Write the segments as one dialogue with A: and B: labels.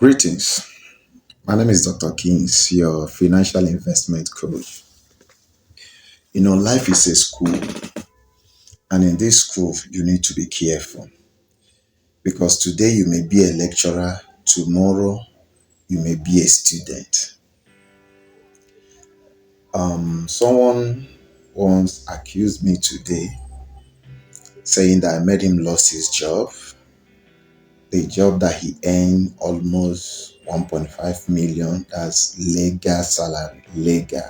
A: Greetings. My name is Dr. Kings, your financial investment coach. Life is a school, and in this school, you need to be careful because today you may be a lecturer, tomorrow you may be a student. Someone once accused me today saying that I made him lose his job, the job that he earned almost 1.5 million. That's legal salary, legal.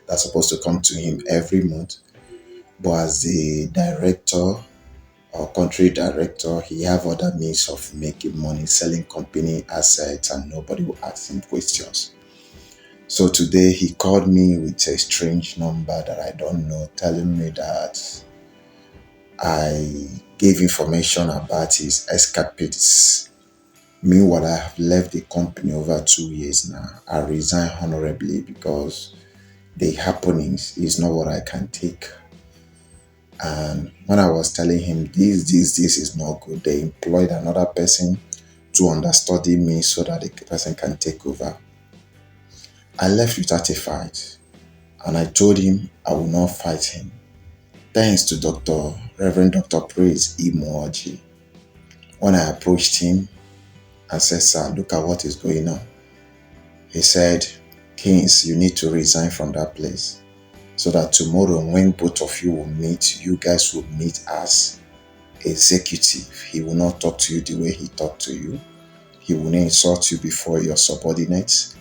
A: That's supposed to come to him every month. But as the director or country director, he have other means of making money, selling company assets, and nobody will ask him questions. So today he called me with a strange number that I don't know, telling me that I gave information about his escapades. Meanwhile, I have left the company over 2 years now. I resigned honorably because the happenings is not what I can take. And when I was telling him this is not good, they employed another person to understudy me so that the person can take over. I left without a fight, and I told him I will not fight him. Thanks to Reverend Dr. Praise Imoji. When I approached him and said, "Sir, look at what is going on," he said, "Kings, you need to resign from that place so that tomorrow when both of you will meet, you guys will meet as executive. He will not talk to you the way he talked to you. He will not insult you before your subordinates."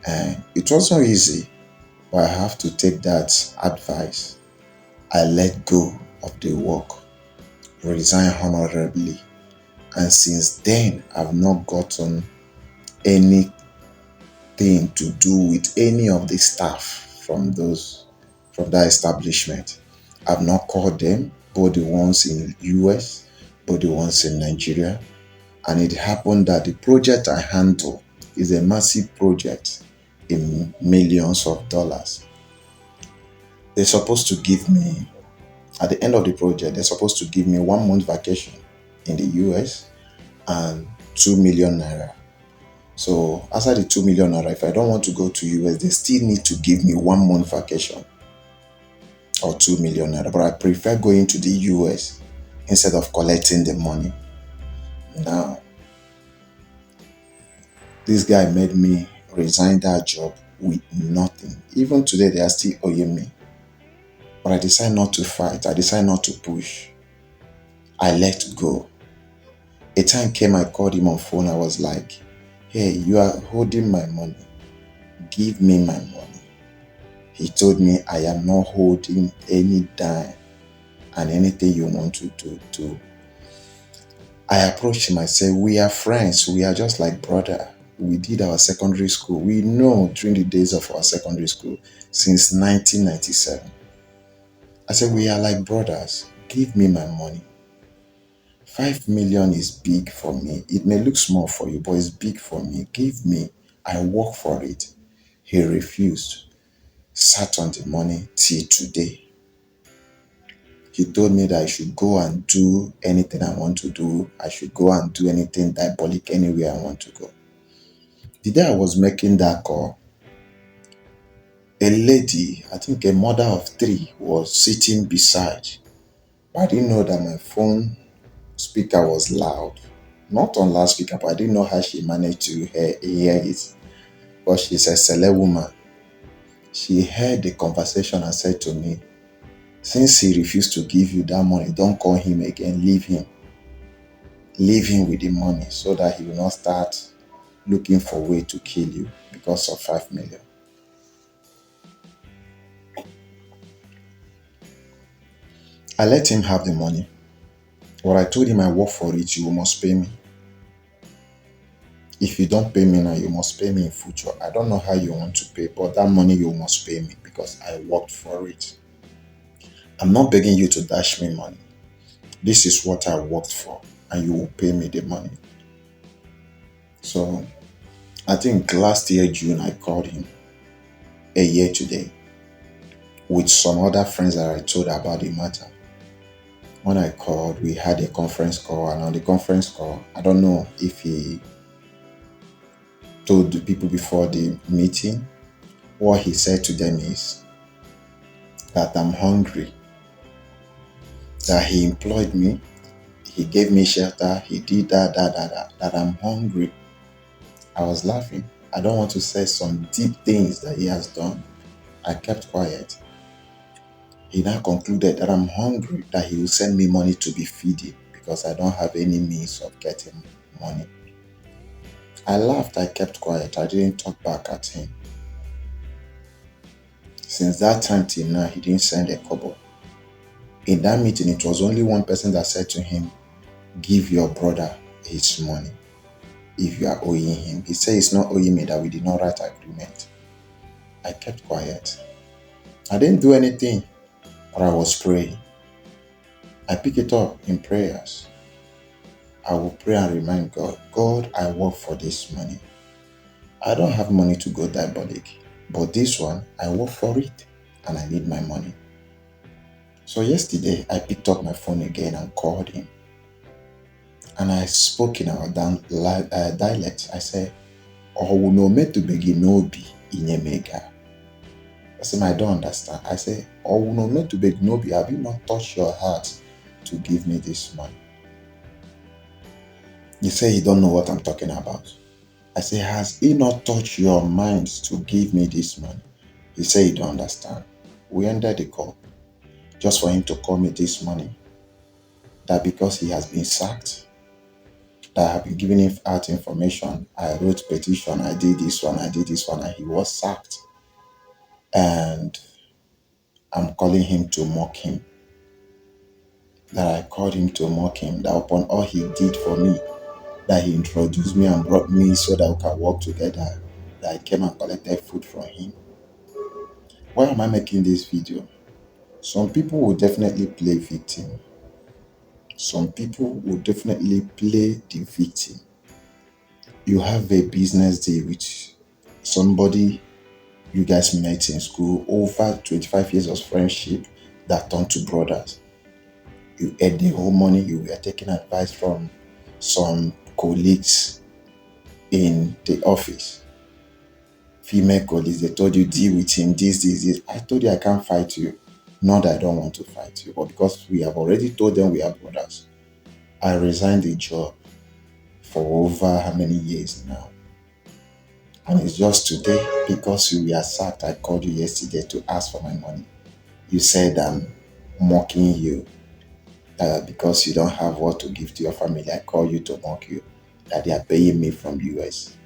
A: And it wasn't easy, but I have to take that advice. I let go of the work, resign honorably, and since then I've not gotten anything to do with any of the staff from that establishment. I've not called them, both the ones in US, both the ones in Nigeria. And it happened that the project I handle is a massive project in millions of dollars. They're supposed to give me, at the end of the project, they're supposed to give me 1 month vacation in the US and 2 million naira. So after the 2 million naira, if I don't want to go to US, they still need to give me 1 month vacation or 2 million naira. But I prefer going to the US instead of collecting the money. Now, this guy made me resign that job with nothing. Even today, they are still owing me. But I decided not to fight. I decided not to push. I let go. A time came, I called him on phone. I was like, "Hey, you are holding my money. Give me my money." He told me, "I am not holding any dime, and anything you want to do." I approached him. I said, "We are friends. We are just like brother. We did our secondary school. We know during the days of our secondary school since 1997. I said, we are like brothers. Give me my money. 5 million is big for me. It may look small for you, but it's big for me. Give me. I work for it." He refused. Sat on the money till today. He told me that I should go and do anything I want to do. I should go and do anything diabolic anywhere I want to go. The day I was making that call, a lady, I think a mother of 3, was sitting beside. I didn't know that my phone speaker was loud. Not on loudspeaker, but I didn't know how she managed to hear it. But she's a celeb woman. She heard the conversation and said to me, "Since he refused to give you that money, don't call him again. Leave him. Leave him with the money so that he will not start looking for a way to kill you because of 5 million. I let him have the money. But I told him I work for it, you must pay me. If you don't pay me now, you must pay me in future. I don't know how you want to pay, but that money you must pay me because I worked for it. I'm not begging you to dash me money. This is what I worked for, and you will pay me the money." So I think last year, June, I called him, a year today, with some other friends that I told about the matter. When I called, we had a conference call, and on the conference call, I don't know if he told the people before the meeting, what he said to them is that I'm hungry, that he employed me, he gave me shelter, he did that I'm hungry. I was laughing. I don't want to say some deep things that he has done. I kept quiet. He now concluded that I'm hungry, that he will send me money to be feeding because I don't have any means of getting money. I laughed, I kept quiet, I didn't talk back at him. Since that time till now, he didn't send a kobo. In that meeting, it was only one person that said to him, give your brother his money if you are owing him. He said he's not owing me, that we did not write agreement. I kept quiet. I didn't do anything, but I was praying. I pick it up in prayers. I will pray and remind God, God, I work for this money. I don't have money to go diabolic, but this one, I work for it and I need my money. So yesterday, I picked up my phone again and called him. And I spoke in our dialect. I said, Owunometubegi nobi inyemega. I said, I don't understand. I said, Owunometubegi nobi, have you not touched your heart to give me this money? You say you don't know what I'm talking about. I say, has he not touched your mind to give me this money? He said, you don't understand. We ended the call just for him to call me this morning. That because he has been sacked, that I have been giving him out information. I wrote petition, I did this one, and he was sacked. And I'm calling him to mock him. That I called him to mock him, that upon all he did for me, that he introduced me and brought me so that we can work together, that I came and collected food from him. Why am I making this video? Some people will definitely play victim. Some people will definitely play the victim. You have a business deal with somebody you guys met in school, over 25 years of friendship that turned to brothers. You ate the whole money, you were taking advice from some colleagues in the office. Female colleagues, they told you, deal with him, this. I told you I can't fight you. Not that I don't want to fight you, but because we have already told them we are brothers. I resigned the job for over how many years now? And it's just today, because you were sacked, I called you yesterday to ask for my money. You said I'm mocking you, because you don't have what to give to your family. I call you to mock you, that they are paying me from US.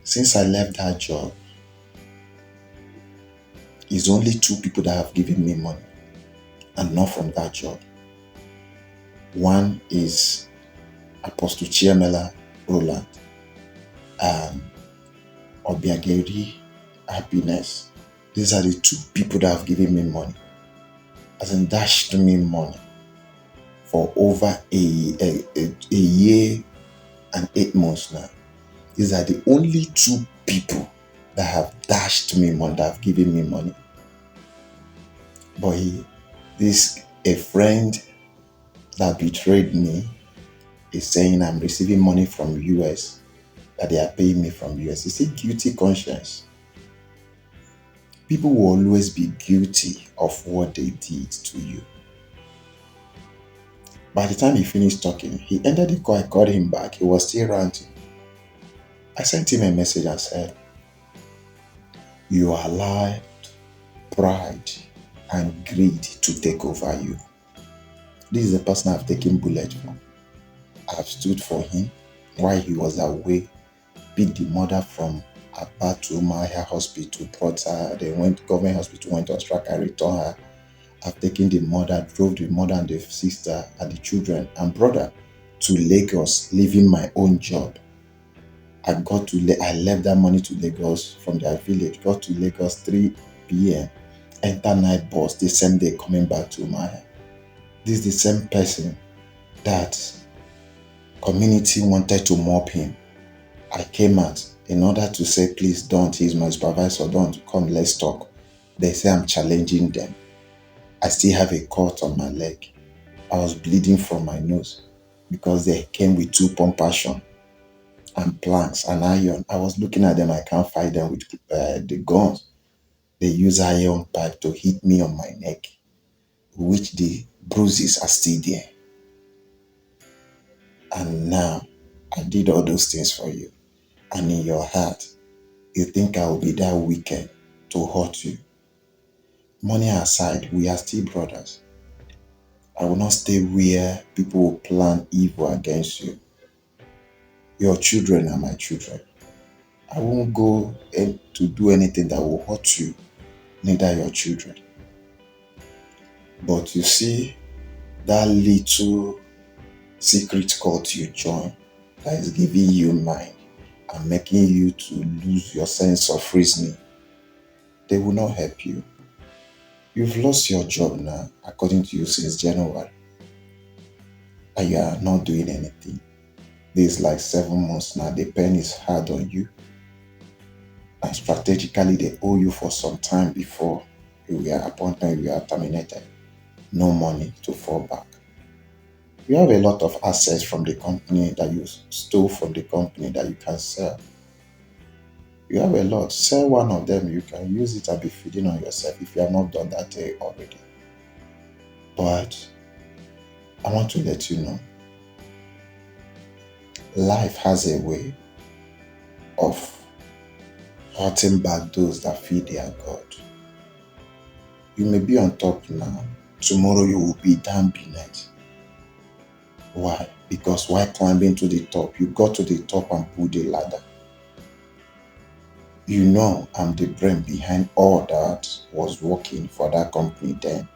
A: Since I left that job, it's only 2 people that have given me money, and not from that job. One is Apostle Chiamela Roland, Obiageri Happiness. These are the 2 people that have given me money, as in dashed me money for over a year and 8 months now. These are the only 2 people that have dashed me money, that have given me money. But a friend that betrayed me is saying I'm receiving money from US, that they are paying me from US. It's a guilty conscience. People will always be guilty of what they did to you. By the time he finished talking, he ended the call. I called him back. He was still ranting. I sent him a message and said, you allowed pride and greed to take over you. This is the person I've taken bullet from. I've stood for him while he was away, picked the mother from Aba to Umahia Hospital, brought her, they went, government hospital, went on strike, I returned her. I've taken the mother, drove the mother and the sister and the children and brother to Lagos, leaving my own job. I left that money to Lagos from their village, got to Lagos 3 p.m., enter night bus, the same day coming back to Umahia. This is the same person that community wanted to mob him. I came out in order to say, please don't, he's my supervisor, don't, come, let's talk. They say I'm challenging them. I still have a cut on my leg. I was bleeding from my nose because they came with 2 pump action. and planks and iron. I was looking at them. I can't fight them with the guns. They use iron pipe to hit me on my neck, which the bruises are still there. And now I did all those things for you. And in your heart, you think I will be that wicked to hurt you. Money aside, we are still brothers. I will not stay where people will plan evil against you. Your children are my children. I won't go to do anything that will hurt you, neither your children. But you see, that little secret cult you join that is giving you mind and making you to lose your sense of reasoning, they will not help you. You've lost your job now, according to you, since January, and you are not doing anything. This is like 7 months now. The pen is hard on you, and strategically, they owe you for some time before you were appointed, you are terminated. No money to fall back. You have a lot of assets from the company that you stole from the company that you can sell. You have a lot. Sell one of them. You can use it and be feeding on yourself if you have not done that already. But I want to let you know, life has a way of hurting back those that feed their God. You may be on top now. Tomorrow you will be down beneath. Why? Because while climbing to the top, you got to the top and pulled the ladder. You know I'm the brain behind all that was working for that company then.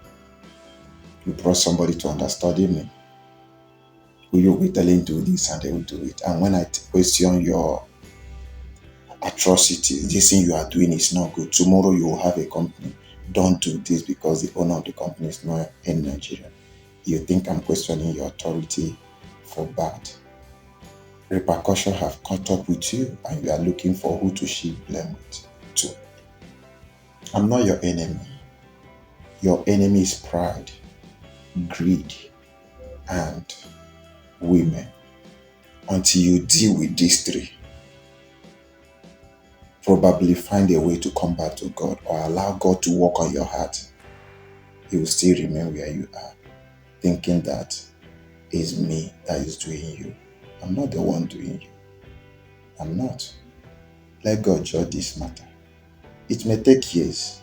A: You brought somebody to understudy me. Will you be telling do this and they will do it? And when I question your atrocity, this thing you are doing is not good. Tomorrow you will have a company. Don't do this because the owner of the company is not in Nigeria. You think I'm questioning your authority for bad. Repercussions have caught up with you and you are looking for who to shift blame with too. I'm not your enemy. Your enemy is pride, greed, and women. Until you deal with these three, probably find a way to come back to God or allow God to work on your heart, you will still remain where you are, thinking that it's me that is doing you. I'm not the one doing you. I'm not. Let God judge this matter. It may take years,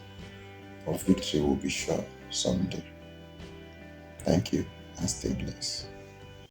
A: but victory will be sure someday. Thank you and stay blessed.